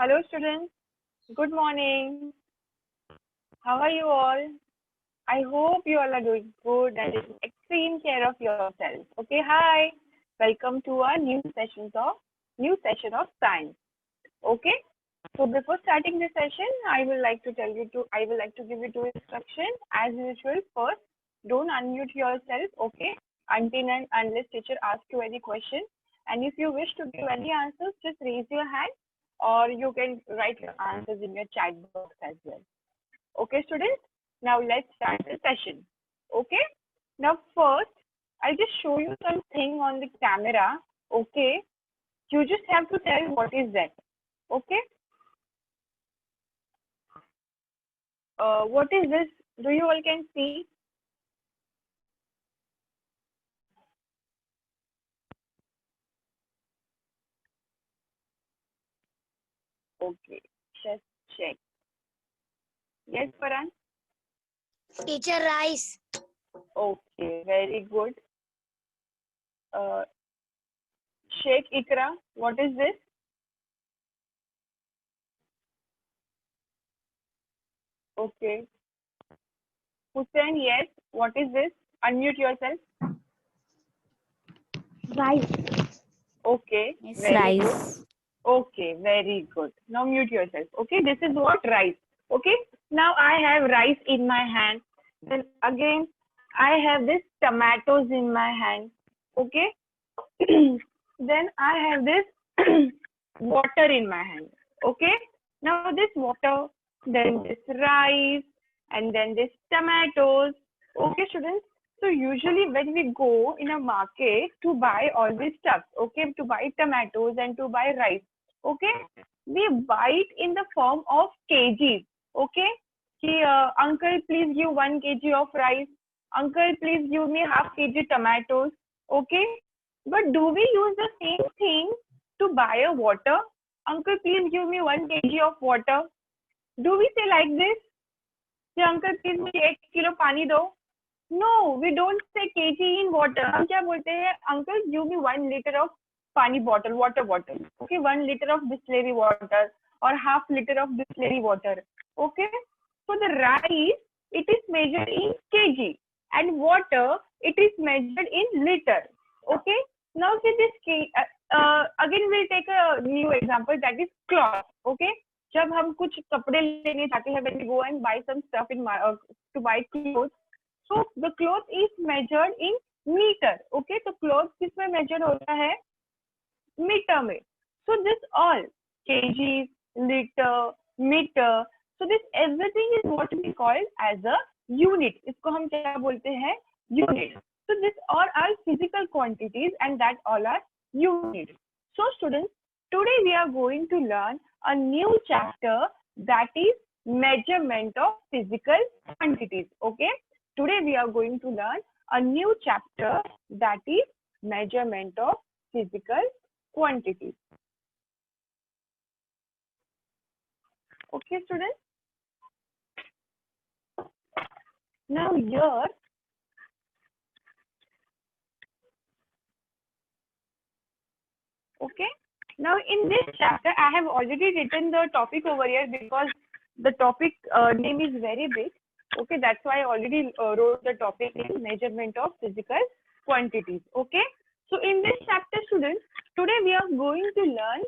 Hello students, good morning. How are you all? I hope you all are doing good and taking extreme care of yourself. Okay, hi. Welcome to our new session of science. Okay. So before starting the session, I will like to give you two instructions. As usual, first, don't unmute yourself, okay? Until and unless teacher asks you any question. And if you wish to give any answers, just raise your hand or you can write your answers in your chat box as well. Okay, students? Now let's start the session. Okay? Now first, I'll just show you something on the camera. Okay? You just have to tell what is that. Okay? What is this? Do you all can see? Okay, just check. Yes, Paran? Teacher, rice. Okay, very good. Uh, Sheikh Ikra, what is this? Okay. Hussein, yes. What is this? Unmute yourself. Rice. Okay, It's very good. rice. Okay, very good. Now mute yourself. Okay, this is what rice. Okay, now I have rice in my hand. Then again, I have this tomatoes in my hand. Okay, then I have this water in my hand. Okay, now this water, then this rice, and then this tomatoes. Okay, students. So usually when we go in a market to buy all these stuff, okay, to buy tomatoes and to buy rice, okay, we buy it in the form of kgs. Okay, uncle, please give 1 kg of rice. Uncle, please give me half kg tomatoes. Okay, but do we use the same thing to buy a water? Uncle, please give me 1 kg of water. Do we say like this? कि uncle, please मुझे 1 kilo पानी दो. No, we don't say kg in water. हम क्या बोलते हैं? Uncle, give me 1 liter of पानी bottle, water bottle. Okay, 1 liter of distillery water or half liter of distillery water. Okay, so the rice, it is measured in kg and water, it is measured in liter. Okay, now see this again we'll take a new example, that is cloth. Okay, जब हम कुछ कपड़े लेने जाते हैं, when we go and buy some stuff to buy clothes, so the cloth is measured in meter. Okay, तो cloth किसमें measure होता है? Meter में. So this all kgs, liter, meter. So this everything is what we call as a unit. इसको हम क्या बोलते हैं? Unit. So this all are physical quantities and that all are units. So students, today we are going to learn a new chapter, that is measurement of physical quantities. Okay, today we are going to learn a new chapter, that is measurement of physical quantities. Okay students, now here okay, now in this chapter I have already written the topic over here because the topic name is very big. Okay, that's why I already wrote the topic in measurement of physical quantities. Okay, so in this chapter students, today we are going to learn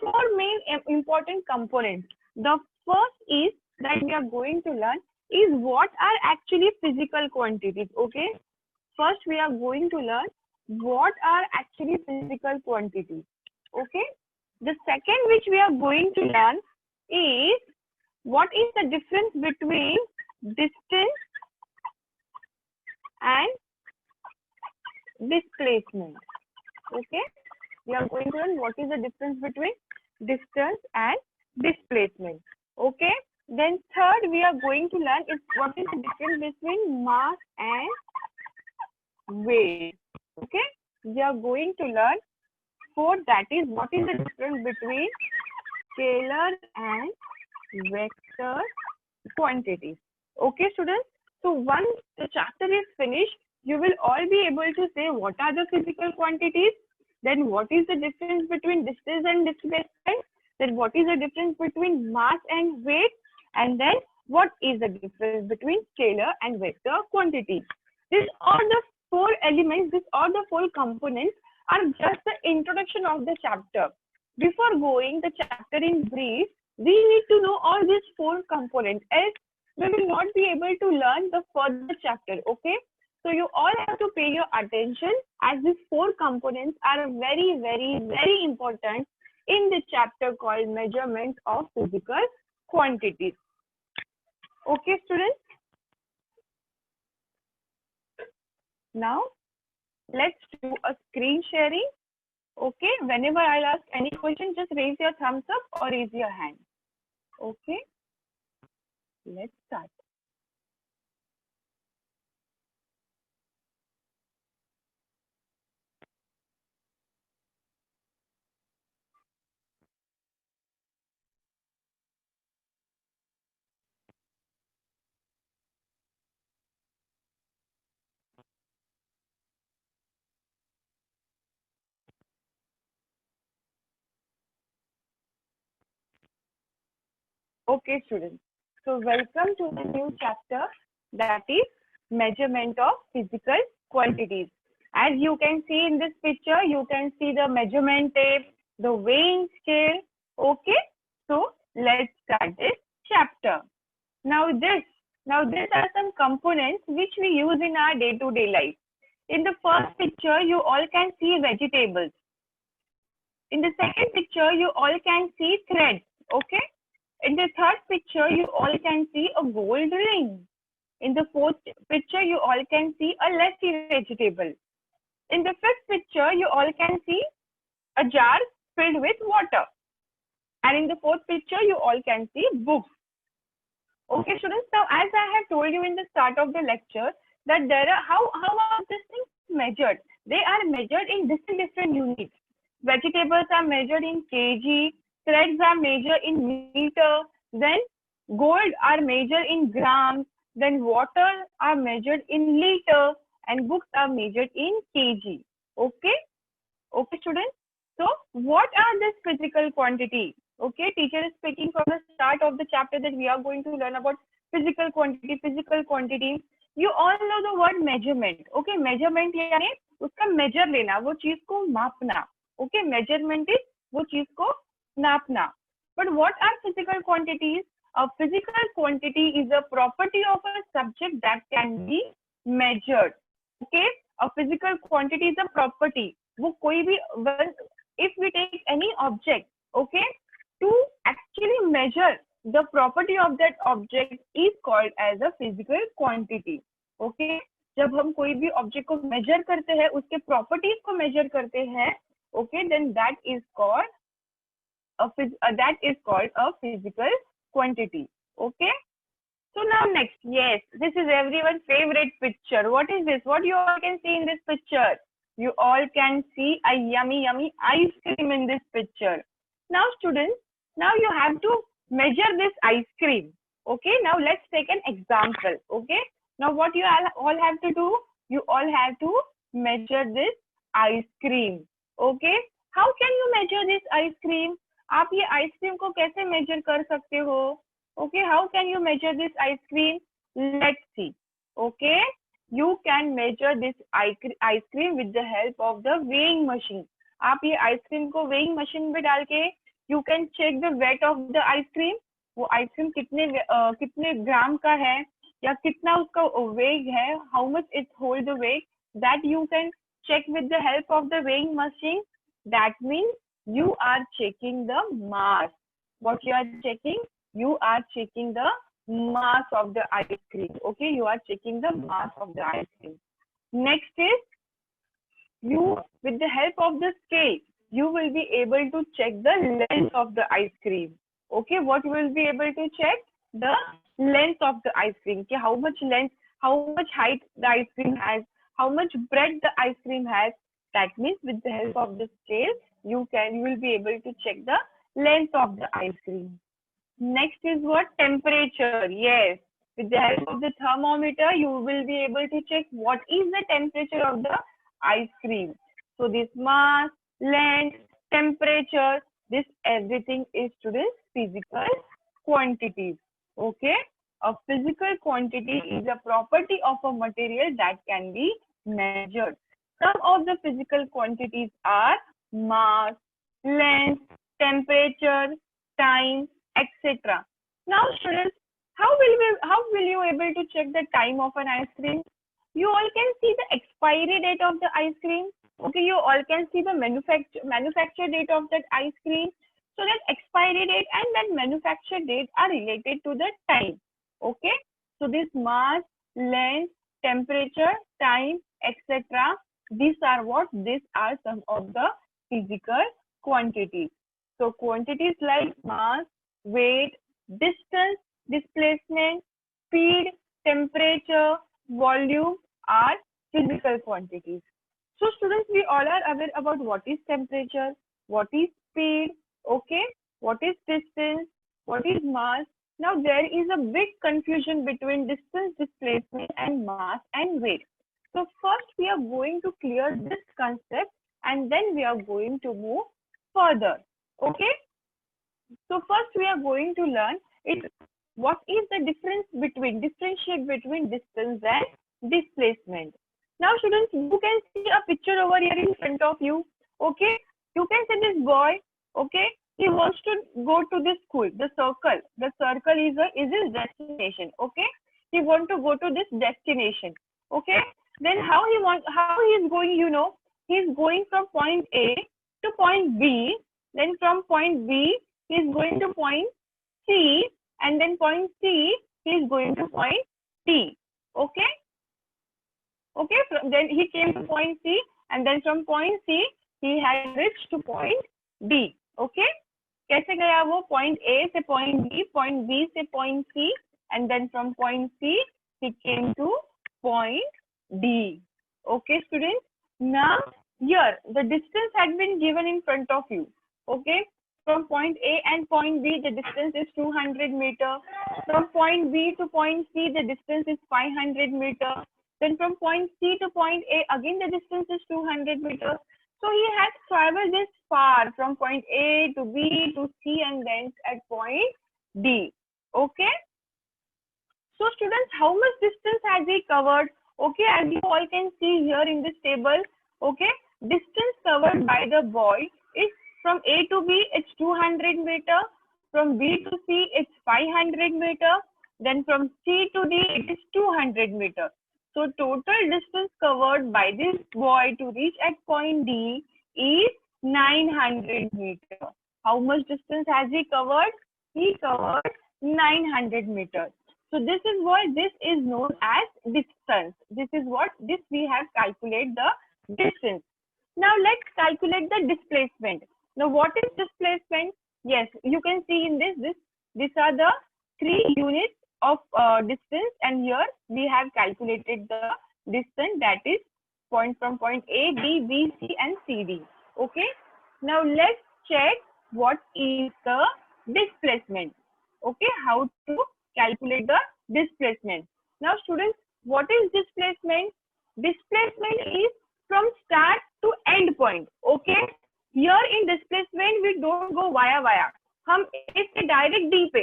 4 main important components. The first is that we are going to learn is what are actually physical quantities. Okay, first we are going to learn what are actually physical quantities. Okay, the second which we are going to learn is what is the difference between distance and displacement. Okay, we are going to learn what is the difference between distance and displacement. Okay, then third we are going to learn is what is the difference between mass and weight. Okay, we are going to learn fourth, that is what is the difference between scalar and vector quantities. Okay students, so once the chapter is finished, you will all be able to say what are the physical quantities, then what is the difference between distance and displacement, Then what is the difference between mass and weight? And then what is the difference between scalar and vector quantities? These are the four elements, these are the four components are just the introduction of the chapter. Before going the chapter in brief, we need to know all these four components, else we will not be able to learn the further chapter, okay? So you all have to pay your attention as these four components are very, very, very important in the chapter called measurement of physical quantities. Okay, students? Now, let's do a screen sharing. Okay, whenever I'll ask any question, just raise your thumbs up or raise your hand. Okay, let's start. Okay, students. So welcome to the new chapter, that is measurement of physical quantities. As you can see in this picture, you can see the measurement tape, the weighing scale. Okay, so let's start this chapter. Now these are some components which we use in our day-to-day life. In the first picture, you all can see vegetables. In the second picture, you all can see threads. Okay. In the third picture, you all can see a gold ring. In the fourth picture, you all can see a lassi vegetable. In the fifth picture, you all can see a jar filled with water. And in the fourth picture, you all can see books. Okay, students. Now, as I have told you in the start of the lecture, that there are how are these things measured? They are measured in different units. Vegetables are measured in kg, threads are measured in meter, then gold are measured in grams, then water are measured in liter, and books are measured in kg. Okay? Okay, students? So, what are these physical quantity? Okay, teacher is speaking from the start of the chapter that we are going to learn about physical quantity, physical quantity. You all know the word measurement. Okay, measurement यानी उसका measure लेना, वो चीज को मापना. Okay, measurement is वो चीज को नापना. But what are physical quantities? A physical quantity is a property of a subject that can be measured. Okay, a physical quantity is a property. वो कोई भी, if we take any object, okay, to actually measure the property of that object is called as a physical quantity. Okay, जब हम कोई भी object को measure करते हैं, उसके properties को measure करते हैं, okay, then that is called a physical quantity. Okay. So now next, yes, this is everyone's favorite picture. What is this? What you all can see in this picture? You all can see a yummy ice cream in this picture. Now students, now you have to measure this ice cream. Okay, now let's take an example. Okay, now what you all have to do? You all have to measure this ice cream. Okay, how can you measure this ice cream? आप ये ice cream को कैसे measure कर सकते हो? Okay, how can you measure this ice cream? Let's see. Okay, you can measure this ice cream with the help of the weighing machine. आप ये ice cream को weighing machine में डाल के you can check the weight of the ice cream. वो ice cream कितने ग्राम का है या कितना उसका weight है, how much it hold the weight, that you can check with the help of the weighing machine. That means you are checking the mass. What you are checking? You are checking the mass of the ice cream. Okay, you are checking the mass of the ice cream. Next is, you, with the help of the scale, you will be able to check the length of the ice cream. Okay, what you will be able to check? The length of the ice cream. Okay, how much length, how much height the ice cream has, how much breadth the ice cream has. That means with the help of the scale, you will be able to check the length of the ice cream. Next is what? Temperature. Yes, with the help of the thermometer, you will be able to check what is the temperature of the ice cream. So this mass, length, temperature, This everything is today's physical quantities. Okay, a physical quantity is a property of a material that can be measured. Some of the physical quantities are mass, length, temperature, time, etc. Now, students, how will you able to check the time of an ice cream? You all can see the expiry date of the ice cream. Okay, you all can see the manufacture date of that ice cream. So that expiry date and that manufacture date are related to the time. Okay, so this mass, length, temperature, time, etc. These are what? These are some of the physical quantities. So quantities like mass, weight, distance, displacement, speed, temperature, volume are physical quantities. So students, we all are aware about what is temperature, what is speed, okay, what is distance, what is mass. Now there is a big confusion between distance, displacement and mass and weight. So first we are going to clear this concept and then we are going to move further. Okay. So first we are going to learn it. What is the differentiate between distance and displacement? Now students, you can see a picture over here in front of you. Okay, you can see this boy. Okay, he wants to go to this school. The circle is his destination. Okay, he want to go to this destination. Okay, then how he is going? You know, he is going from point A to point B. Then from point B, he is going to point C, and then point C, he is going to point D. Okay. Okay. Then he came to point C, and then from point C, he had reached to point D. Okay. कैसे गया वो? Point A से point B से point C, and then from point C, he came to point D. Okay, students. Now here the distance had been given in front of you. Okay. From point A and point B, the distance is 200 meter. From point B to point C, the distance is 500 meter. Then from point C to point A, again the distance is 200 meters. So he has traveled this far from point A to B to C and then at point D. Okay. So students, how much distance has he covered? Okay, as you all can see here in this table. Okay, distance covered by the boy is from A to B, it's 200 meter. From B to C, it's 500 meter. Then from C to D, it is 200 meter. So total distance covered by this boy to reach at point D is 900 meter. How much distance has he covered? He covered 900 meters. So this is what this is known as distance. This is what this we have calculated the distance. Now let's calculate the displacement. Now what is displacement? Yes, you can see in these are the 3 units of distance, and here we have calculated the distance, that is from point A, B, B, C and C, D. Okay. Now let's check what is the displacement. Okay, how to calculate the displacement. Now students, what is displacement? Displacement is from start to end point. Okay, here in displacement we don't go via हम इससे direct D पे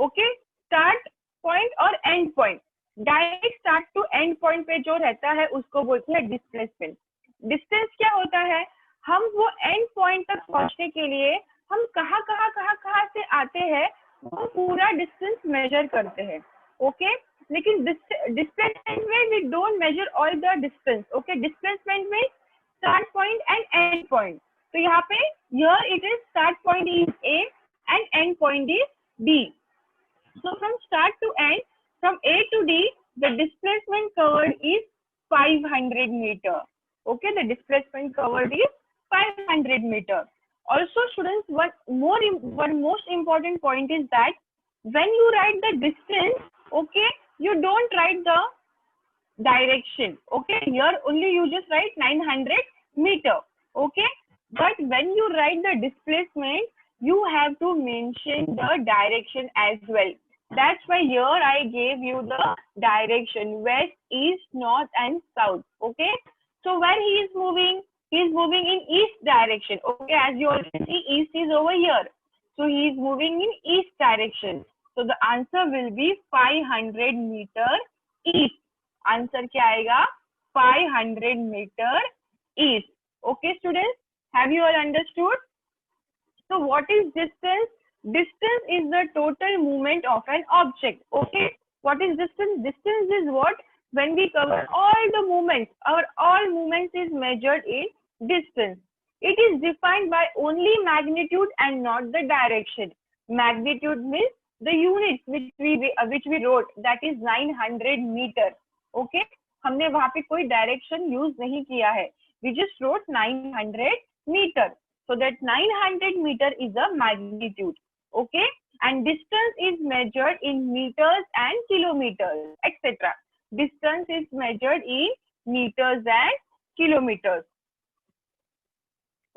okay start point और end point, direct start to end point पे जो रहता है उसको बोलते हैं डिस्प्लेसमेंट. डिस्टेंस क्या होता है? हम वो एंड पॉइंट तक पहुंचने के लिए हम कहाँ से आते हैं वो पूरा डिस्टेंस मेजर करते हैं. ओके, लेकिन डिस्प्लेसमेंट में we don't measure all the distance. Okay, displacement में start point and end point. तो यहाँ पे here it is start point is a and end point is D. So from start to end, from A to D, the displacement covered is 500 meter. Okay, the displacement covered is 500 meter. Also students, one most important point is that when you write the distance, okay, you don't write the direction. Okay, here only you just write 900 meter. Okay, but when you write the displacement, you have to mention the direction as well. That's why here I gave you the direction: west, east, north and south. Okay, so where he is moving He is moving in east direction. Okay, as you all can see, east is over here. So he is moving in east direction. So the answer will be 500 meter east. Answer क्या आएगा? 500 meter east. Okay, students, have you all understood? So what is distance? Distance is the total movement of an object. Okay. What is distance? Distance is what? When we cover all the movements, our all movements is measured in distance. It is defined by only magnitude and not the direction. Magnitude means the units which we wrote, that is 900 meter. Okay. हमने वहाँ पे कोई direction use नहीं किया है. We just wrote 900 meter. So that 900 meter is a magnitude. Okay. And distance is measured in meters and kilometers, etc. Distance is measured in meters and kilometers.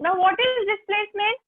Now, what is displacement?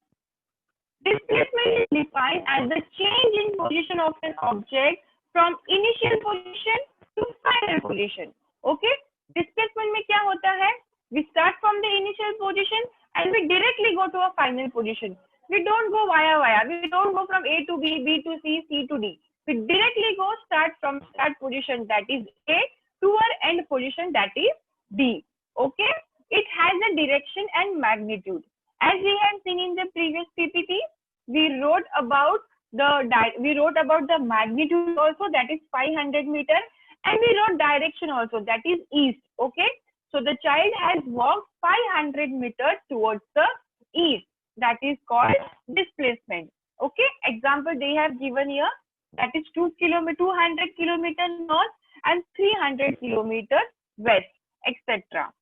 Displacement is defined as the change in position of an object from initial position to final position. Okay? Displacement में क्या होता है? We start from the initial position and we directly go to a final position. We don't go via. We don't go from A to B, B to C, C to D. We directly go start from start position, that is A, to our end position, that is D. Okay? It has a direction and magnitude. As we have seen in the previous PPT, we wrote about the magnitude also, that is 500 meter, and we wrote direction also, that is east. Okay? So the child has walked 500 meters towards the east. That is called displacement. Okay? Example they have given here, that is 200 kilometer north and 300 kilometers west, etc.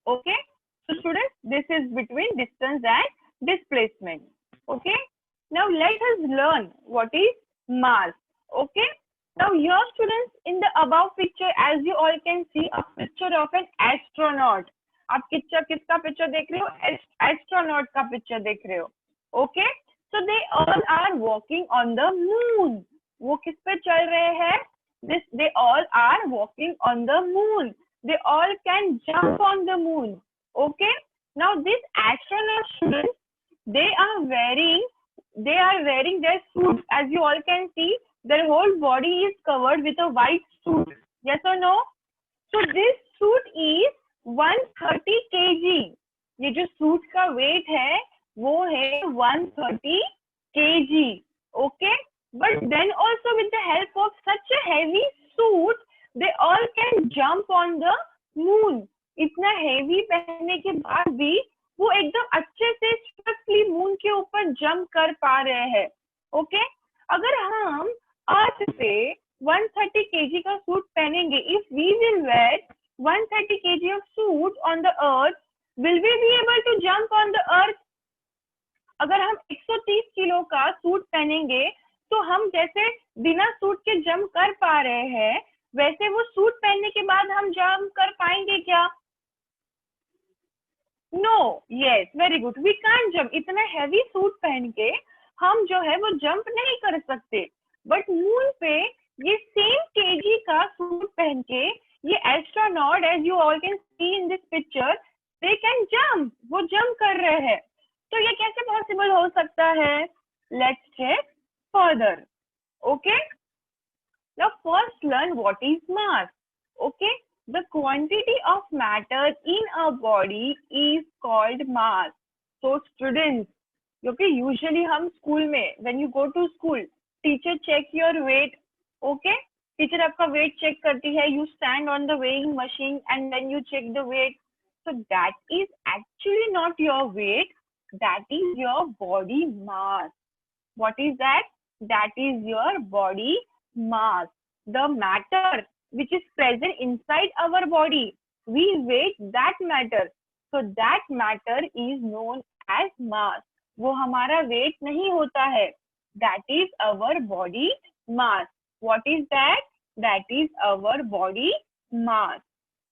Okay? So students, this is between distance and displacement. Okay? Now let us learn what is mass. Okay? Now here students, in the above picture, as you all can see, a picture of an astronaut. आप किसका picture देख रहे हो? Astronaut का picture देख रहे हो. Okay, so they all are walking on the moon. वो किस पे चल रहे हैं? They all are walking on the moon. They all can jump on the moon. Okay, now this astronaut students, they are wearing their suits. As you all can see, their whole body is covered with a white suit. Yes or no? So this suit is 130 kg. ये जो suit का wait है वो है 130 kg. Okay, but then also with the help of such a heavy suit, they all can jump on the moon. इतना heavy पहनने के बाद भी वो एकदम अच्छे से स्विफ्टली मून के ऊपर जंप कर पा रहे हैं. ओके, अगर हम अर्थ पे 130 kg का सूट पहनेंगे, if we will wear 130 kg of suit on the earth, will we be able to jump on the earth? अगर हम 130 किलो का सूट पहनेंगे तो हम जैसे बिना सूट के जंप कर पा रहे हैं, वैसे वो सूट पहनने के बाद हम जंप कर पाएंगे क्या? No. Yes, very good. We can't jump. इतना हैवी सूट पहन के हम जो है वो जंप नहीं कर सकते. बट मून पे ये सेम केजी का सूट पहन के ये astronaut, as you all can see in this picture, they can jump. वो जंप कर रहे हैं. तो ये कैसे पॉसिबल हो सकता है? Let's check further. Okay, now first learn what is mass. Okay, the quantity of matter in a body is called mass. So students, okay, usually हम स्कूल में, when you go to school, teacher check your weight. Okay, teacher आपका weight check करती है. You stand on the weighing machine and then you check the weight. So that is actually not your weight. That is your body mass. What is that? That is your body mass. The matter which is present inside our body, we weight that matter. So that matter is known as mass. वो हमारा weight नहीं होता है. That is our body mass. What is that? That is our body mass.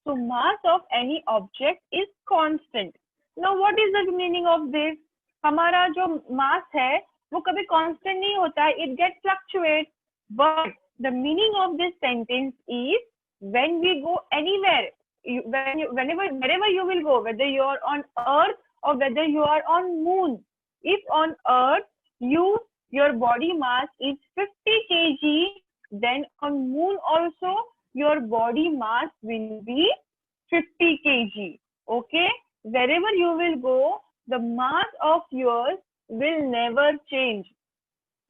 So mass of any object is constant. Now what is the meaning of this? हमारा जो mass है वो कभी constant नहीं होता है. It gets fluctuate. But the meaning of this sentence is, when we go anywhere, wherever you will go, whether you are on Earth or whether you are on Moon. If on Earth your body mass is 50 kg, then on Moon also your body mass will be 50 kg. Okay, wherever you will go, the mass of yours will never change.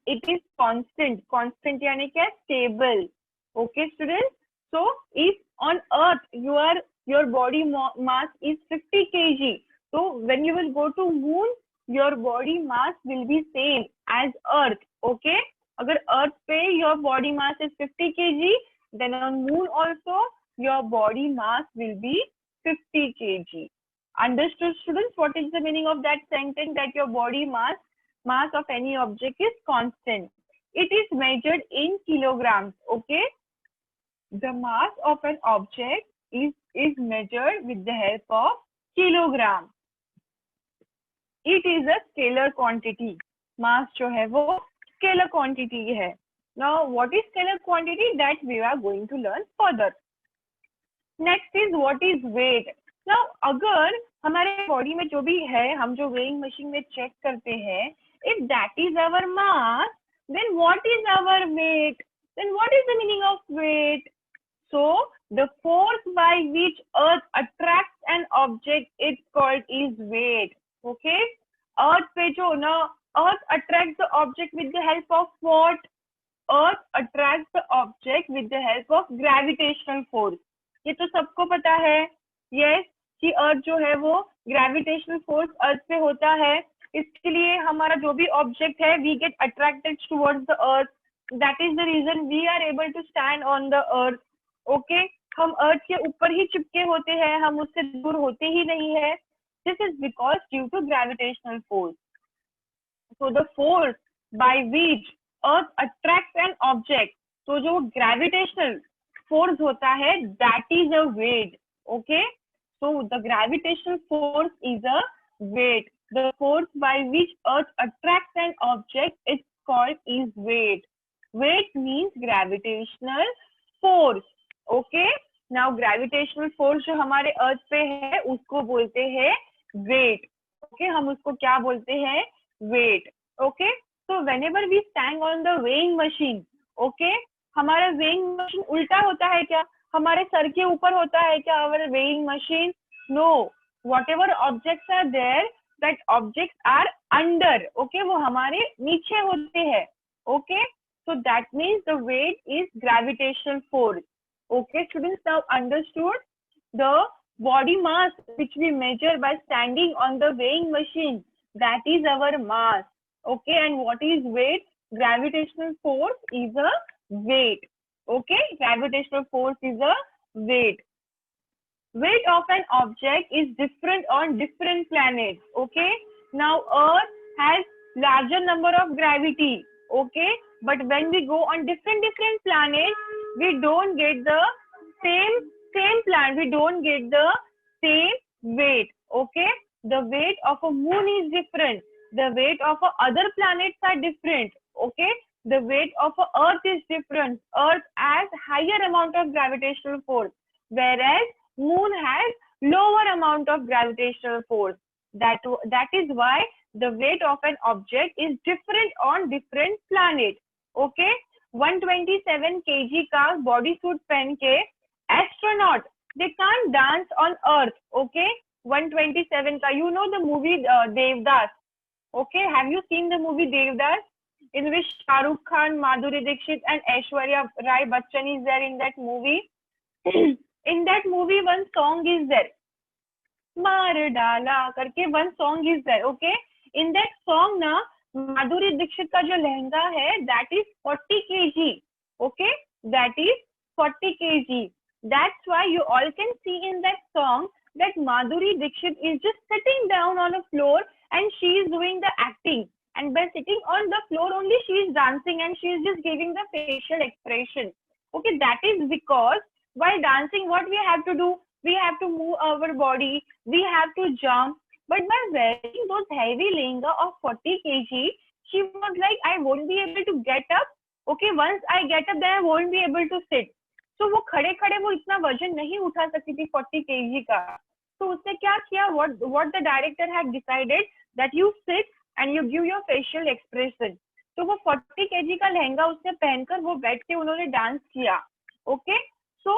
It is constant. Constant यानी क्या? Stable. Okay, students. So if on Earth your body mass is 50 kg, so when you will go to Moon, your body mass will be same as Earth. Okay, अगर Earth पे your body mass is 50 kg, then on Moon also your body mass will be 50 kg. Understood, students? What is the meaning of that sentence, that your body mass of any object is constant? It is measured in kilograms. Okay, the mass of an object is measured with the help of kilogram. It is a scalar quantity. Mass जो है वो scalar quantity है. Now, what is scalar quantity? That we are going to learn further. Next is what is weight. Now, अगर हमारे body में जो भी है, हम जो वेइंग मशीन में चेक करते हैं, if that is our mass, then what is our weight? Then what is the meaning of weight? So, the force by which Earth attracts an object, it's called is weight. Okay? Earth पे जो ना, Earth attracts the object with the help of what? Earth attracts the object with the help of gravitational force. ये तो सबको पता है. Yes, कि अर्थ जो है वो ग्रेविटेशनल फोर्स अर्थ पे होता है, इसके लिए हमारा जो भी ऑब्जेक्ट है we get attracted towards the earth. That is the reason we are able to stand on the earth. Okay, हम अर्थ के ऊपर ही चिपके होते हैं, हम उससे दूर होते ही नहीं है. This is because due to gravitational force. So the force by which earth attracts an object, तो जो ग्रेविटेशनल फोर्स होता है that is a weight. Okay, so the gravitational force is a weight. The force by which Earth attracts an object is called is weight. Weight means gravitational force. Okay, now gravitational force जो हमारे Earth पे है उसको बोलते हैं weight. Okay, हम उसको क्या बोलते हैं? Weight. Okay, so whenever we stand on the weighing machine, okay, हमारा weighing machine उल्टा होता है क्या? हमारे सर के ऊपर होता है क्या our weighing machine? No, whatever objects are there, that objects are under. Okay, वो हमारे नीचे होते हैं. Okay, so that means the weight is gravitational force. Okay, students, now understood the body mass which we measure by standing on the weighing machine. That is our mass. Okay, and what is weight? Gravitational force is a weight. Okay, gravitational force is a weight. Weight of an object is different on different planets. Okay, now Earth has larger number of gravity. Okay, but when we go on different planets, we don't get the same planet. We don't get the same weight. Okay, the weight of a moon is different. The weight of other planets are different. Okay, the weight of Earth is different. Earth has higher amount of gravitational force, whereas Moon has lower amount of gravitational force. That is why the weight of an object is different on different planets. Okay, 127 kg का body suit पहन के astronaut they can't dance on Earth. Okay, 127 का, you know the movie Devdas. Okay, have you seen the movie Devdas, in which Shah Rukh Khan, Madhuri Dixit and Aishwarya Rai Bachchan is there in that movie? In that movie one song is there, मार डाला करके one song is there. Okay, in that song ना माधुरी दीक्षित का जो लहंगा है that is 40 kg. Okay, that is 40 kg. That's why you all can see in that song that Madhuri Dixit is just sitting down on a floor and she is doing the acting, and by sitting on the floor only she is dancing and she is just giving the facial expression. Okay, that is because while dancing what we have to do, we have to move our body, we have to jump, but by wearing those heavy lehenga of 40 kg, she was like, I won't be able to get up. Okay, once I get up then I won't be able to sit. तो वो खड़े खड़े वो इतना वजन नहीं उठा सकती थी 40 kg का, तो उसने क्या किया, what the director had decided that you sit and you give your facial expression. तो वो 40 kg का लहंगा उसने पहनकर वो बैठ के उन्होंने डांस किया. ओके, सो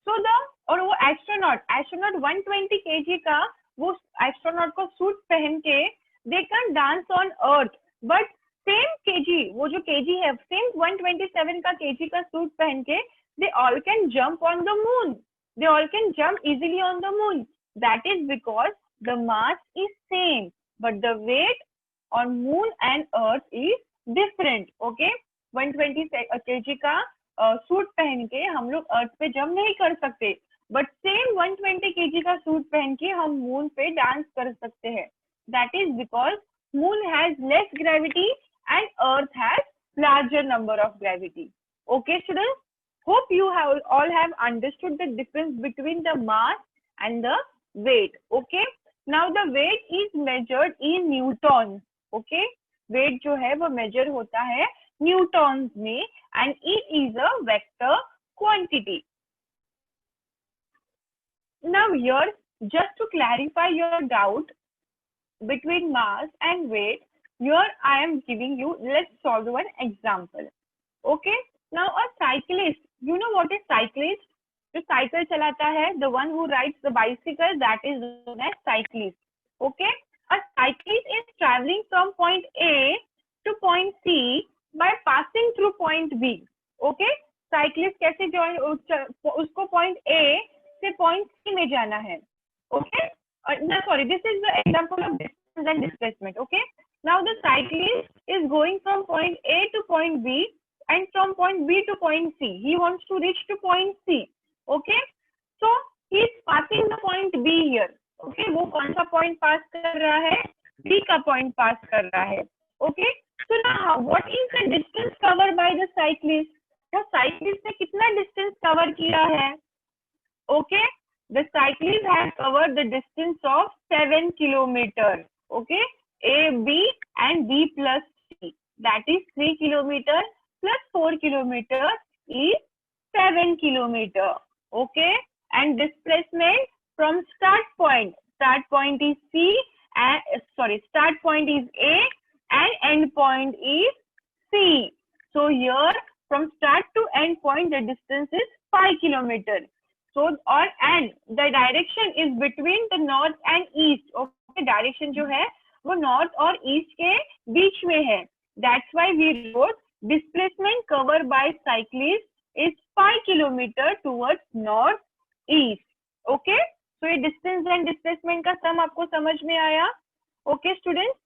द, और वो एस्ट्रोनॉट 120 kg का वो एस्ट्रोनॉट को सूट पहन के they can dance on earth, but same KG, वो जो केजी है सेम 127 का केजी का सूट पहन के दे all can jump on the moon, they all can jump easily on the moon. That is because the mass is same, but the weight on moon and earth is different. Okay, 120 kg का suit पहन के हम लोग अर्थ पे jump नहीं कर सकते, but same 120 kg का सूट पहन के हम मून पे डांस कर सकते हैं. That is because moon has less gravity and earth has larger number of gravity. Okay, students? Hope you have all have understood the difference between the mass and the weight. Okay, now the weight is measured in newtons. Okay, weight जो है वो measure होता है newtons में, and it is a vector quantity. Now here, just to clarify your doubt between mass and weight, here I am giving you, let's solve one example. Okay, now a cyclist, you know what is cyclist? जो cycle चलाता है, the one who rides the bicycle, that is known as cyclist. Okay, a cyclist is traveling from point A to point C by passing through point B. Okay, cyclist कैसे join, उसको point A से point C में जाना है. Okay, no sorry, this is the example of distance and displacement. Okay, now the cyclist is going from point A to point B and from point B to point C. He wants to reach to point C. Okay, so he is passing the point B here. Okay, वो कौन सा point pass कर रहा है? B का point pass कर रहा है. Okay, so now what is the distance covered by the cyclist? वो cyclist ने कितना distance cover किया है? Okay, the cyclist has covered the distance of 7 kilometers. Okay, A, B and B plus C. That is 3 kilometers plus 4 kilometers is 7 kilometers. Okay, and displacement from start point is C and start point is A and end point is C. So here from start to end point the distance is 5 kilometers. So and the direction is between the north and east. Okay, direction जो है वो north और east के बीच में है. That's why we wrote displacement covered by cyclist is 5 kilometers towards north east. Okay, so ये distance and displacement का sum आपको समझ में आया? Okay, students.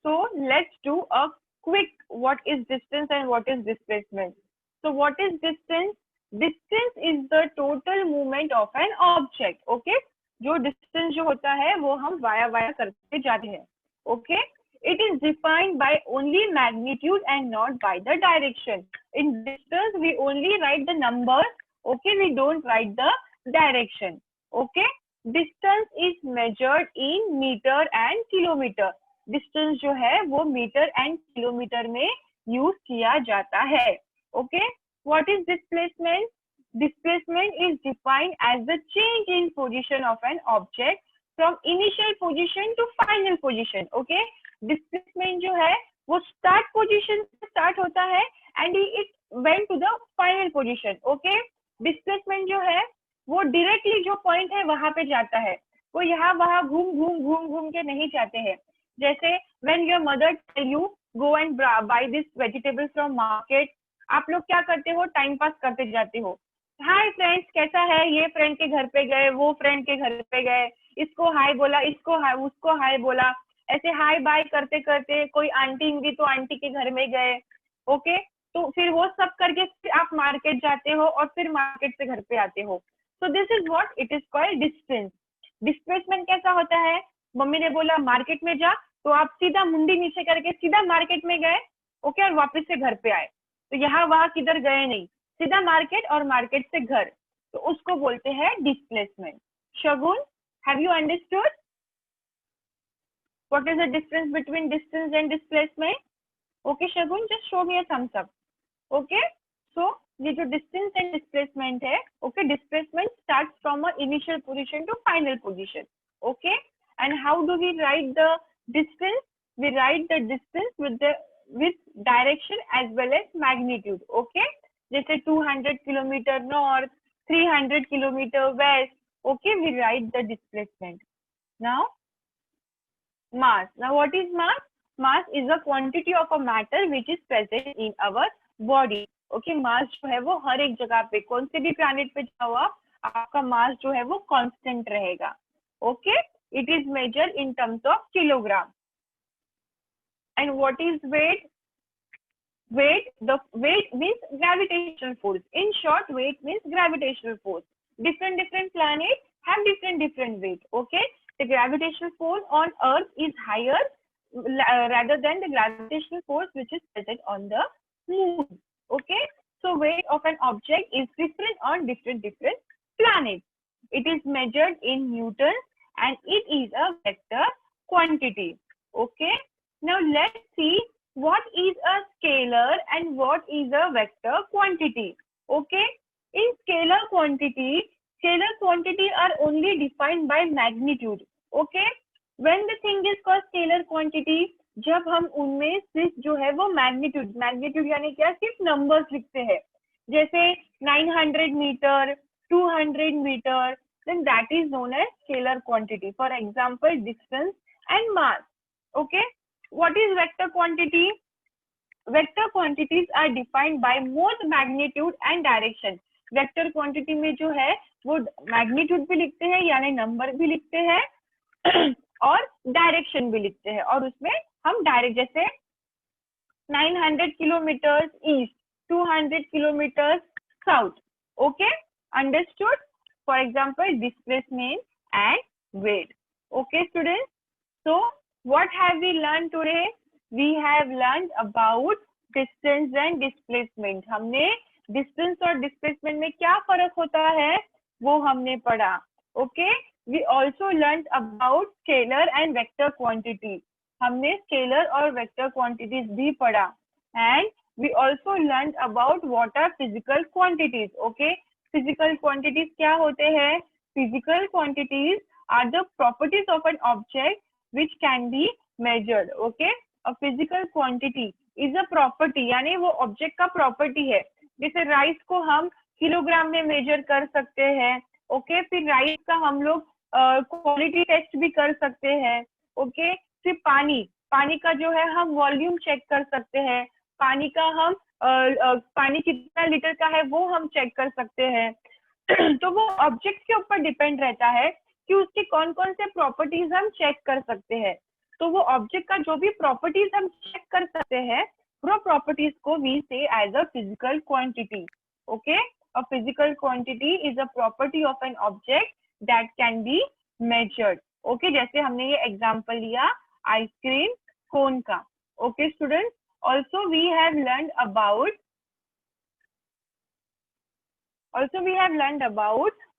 So let's do a quick what is distance and what is displacement. So what is distance? Distance is the total movement of an object. Okay, जो distance जो होता है वो हम वाया करते जाते हैं. Okay, it is defined by only magnitude and not by the direction. In distance we only write the number. Okay, we don't write the direction. Okay, distance is measured in meter and kilometer. Distance जो है वो meter and kilometer में use किया जाता है. Okay, what is displacement? Displacement is defined as the change in position of an object from initial position to final position. Okay, displacement जो है वो start position से start होता है and it went to the final position. Okay, displacement जो है वो directly जो point है वहां पे जाता है, वो यहाँ वहां घूम के नहीं जाते हैं. जैसे when your mother tell you go and buy this vegetable from market, आप लोग क्या करते हो? टाइम पास करते जाते हो. हाय फ्रेंड्स, कैसा है? ये फ्रेंड के घर पे गए, वो फ्रेंड के घर पे गए, इसको हाय बोला, इसको हाय, उसको हाय बोला, ऐसे हाय बाय करते करते कोई आंटी होगी तो आंटी के घर में गए. ओके, तो फिर वो सब करके फिर आप मार्केट जाते हो और फिर मार्केट से घर पे आते हो. So this is what it is called distance. Displacement कैसा होता है? मम्मी ने बोला मार्केट में जा, तो आप सीधा मुंडी नीचे करके सीधा मार्केट में गए. ओके, और वापस से घर पे आए. तो यहाँ वहां किधर गए नहीं, सीधा मार्केट और मार्केट से घर, तो उसको बोलते हैं displacement. Shagun, have you understood what is the difference between distance and displacement? Okay, Shagun, just show me a thumbs up. Okay, so ये जो डिस्टेंस एंड डिस्प्लेसमेंट है, okay, displacement start from a initial position to final position, okay, and how do we write the distance? We write the distance with direction as well as magnitude, okay, जैसे 200 kilometre north, 300 kilometre west, okay, we write the displacement. Now mass. Now what is mass? Mass is a quantity of a matter which is present in our body. Okay, mass जो है वो हर एक जगह पे, कौन से भी planet पे जाओ आपका mass जो है वो constant रहेगा. Okay, it is measured in terms of kilogram. And what is weight? The weight means gravitational force. In short, weight means gravitational force. Different planets have different weight. Okay, the gravitational force on Earth is higher rather than the gravitational force which is present on the moon. Okay, so weight of an object is different on different planets. It is measured in newtons and it is a vector quantity. Okay, now let's see what is a scalar and what is a vector quantity. Okay, in scalar quantity are only defined by magnitude. Okay, when the thing is called scalar quantity, जब हम उनमें सिर्फ जो है वो magnitude यानी क्या, सिर्फ नंबर्स लिखते हैं, जैसे 900 metre, 200 metre, then that is known as scalar quantity. For example, distance and mass. Okay, what is vector quantity? Vector quantities are defined by both magnitude and direction. Vector quantity में जो है वो magnitude भी लिखते हैं यानी number भी लिखते हैं और डायरेक्शन भी लिखते हैं, और उसमें हम डायरेक्ट जैसे 900 kilometre east, 200 kilometre south. Okay, understood? For example displacement and weight. Okay students, so what have we learned today? We have learned about distance and displacement. हमने distance और displacement में क्या फर्क होता है वो हमने पढ़ा. Okay, we also learned about scalar and vector quantity. हमने scalar और vector quantities भी पढ़ा. And we also learned about what are physical quantities. Okay, physical quantities क्या होते हैं? Physical quantities are the properties of an object which can be measured. Okay, a physical quantity is a property, यानी वो object का property है. जैसे rice को हम किलोग्राम में मेजर कर सकते हैं. ओके, फिर राइस का हम लोग क्वालिटी टेस्ट भी कर सकते हैं. ओके, फिर पानी का जो है हम वॉल्यूम चेक कर सकते हैं. पानी का हम पानी कितना लीटर का है वो हम चेक कर सकते हैं. तो वो ऑब्जेक्ट के ऊपर डिपेंड रहता है कि उसकी कौन कौन से प्रॉपर्टीज हम चेक कर सकते हैं. तो वो ऑब्जेक्ट का जो भी प्रॉपर्टीज हम चेक कर सकते हैं वो प्रॉपर्टीज को we say as a physical quantity. Okay, a physical quantity is a property of an object that can be measured. Okay, जैसे हमने ये एग्जांपल लिया आइसक्रीम कोन का. Okay students, also we have learned about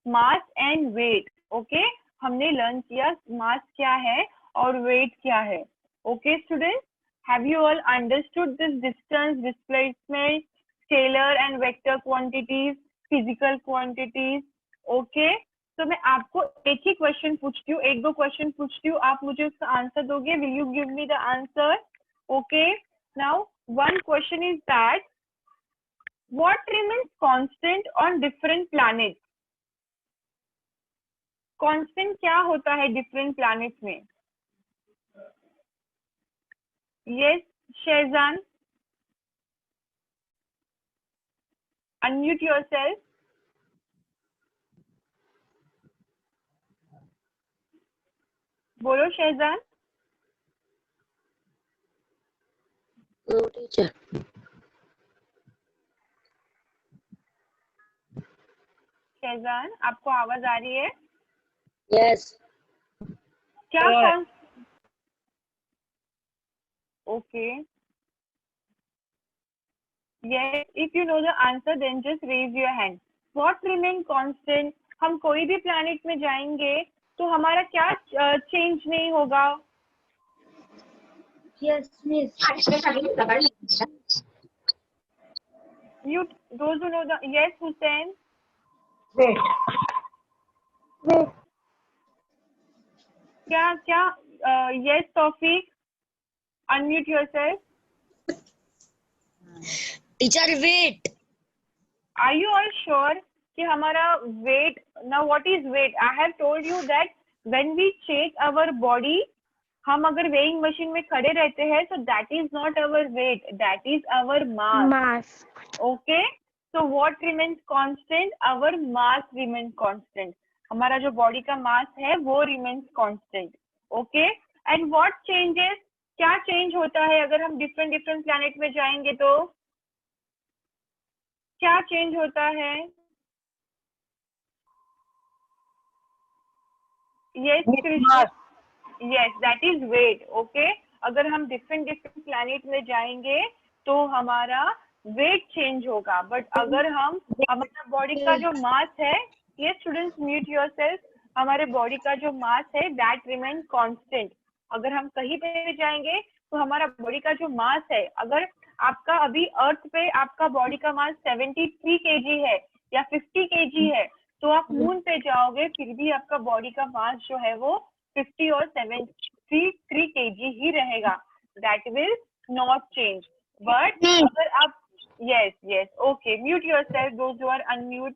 mass and weight. Okay, हमने learn किया मास क्या है और वेट क्या है. Okay students, have you all understood this distance, displacement, scalar and vector quantities, physical quantities? Okay, तो मैं आपको एक ही क्वेश्चन पूछती हूँ, एक दो क्वेश्चन पूछती हूँ, आप मुझे उसका आंसर दोगे. Will you give me the answer? Okay, now one question is that what remains constant on different planets? Constant क्या होता है different planets में? Yes, Shehzan, unmute yourself. बोलो शहजान. No teacher. शहजान, आपको आवाज आ रही है? Yes. क्या कौन? Okay. Yes, if you know the answer, then just raise your hand. What remain constant? हम कोई भी planet में जाएंगे तो हमारा क्या चेंज नहीं होगा? Yes, miss. Mute those who know the. Yes, Hussein. Wait. Wait. क्या yes, Tawfiq. Unmute yourself. Teacher, wait. Are you all sure कि हमारा weight? Now what is weight? I have told you that when we check our body, हम अगर weighing machine में खड़े रहते हैं, so that is not our weight, that is our mass. Mass. Okay, so what remains constant? Our mass remains constant. हमारा जो body का mass है वो remains constant. Okay, and what changes? क्या change होता है अगर हम different planet में जाएंगे तो क्या change होता है? Yes, Krishna. Yes, that is weight. Okay, अगर हम different planet में जाएंगे तो हमारा weight change होगा. But अगर हम हमारा body का जो mass है, yes students mute yourself. हमारे body का जो mass है that remains constant. अगर हम कहीं पे भी जाएंगे तो हमारा body का जो mass है, अगर आपका अभी अर्थ पे आपका बॉडी का मास 73 kg है या 50 kg है, तो आप मून पे जाओगे फिर भी आपका बॉडी का मास जो है वो 50 और 73 kg ही रहेगा. That will not change. But अगर आप yes okay, mute yourself those who are unmute.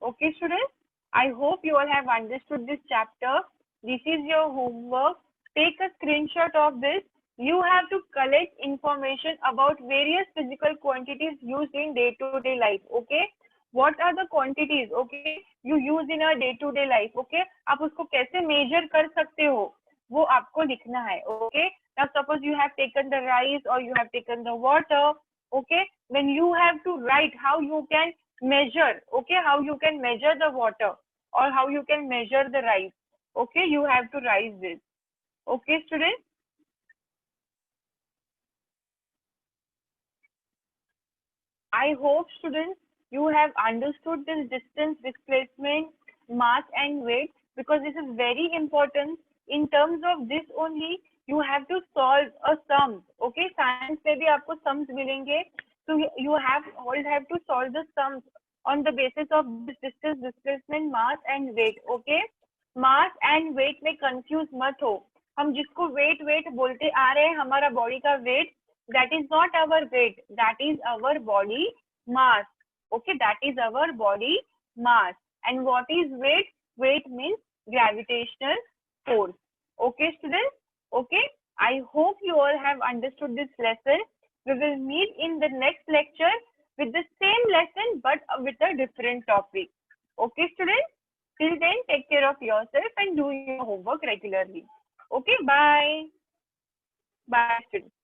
Okay students, I hope you all have understood this chapter. This is your homework. Take a screenshot of this. You have to collect information about various physical quantities used in day-to-day life. Okay, what are the quantities? Okay, you use in a day-to-day life. Okay, आप उसको कैसे measure कर सकते हो वो आपको लिखना है. Okay, now suppose you have taken the rice or you have taken the water. Okay, when you have to write how you can measure. Okay, how you can measure the water or how you can measure the rice. Okay, you have to write this. Okay students, I hope students you have understood this distance, displacement, mass and weight, because this is very important. In terms of this only you have to solve a sum. Okay, science में भी आपको sums मिलेंगे, so you all have to solve the sums on the basis of this distance, displacement, mass and weight. Okay, mass and weight में confuse मत हो. हम जिसको weight बोलते आ रहे हैं, हमारा body का weight, that is not our weight, that is our body mass. Okay, that is our body mass. And what is weight? Weight means gravitational force. Okay students, okay, I hope you all have understood this lesson. We will meet in the next lecture with the same lesson but with a different topic. Okay students, till then take care of yourself and do your homework regularly. Okay, bye. Bye students.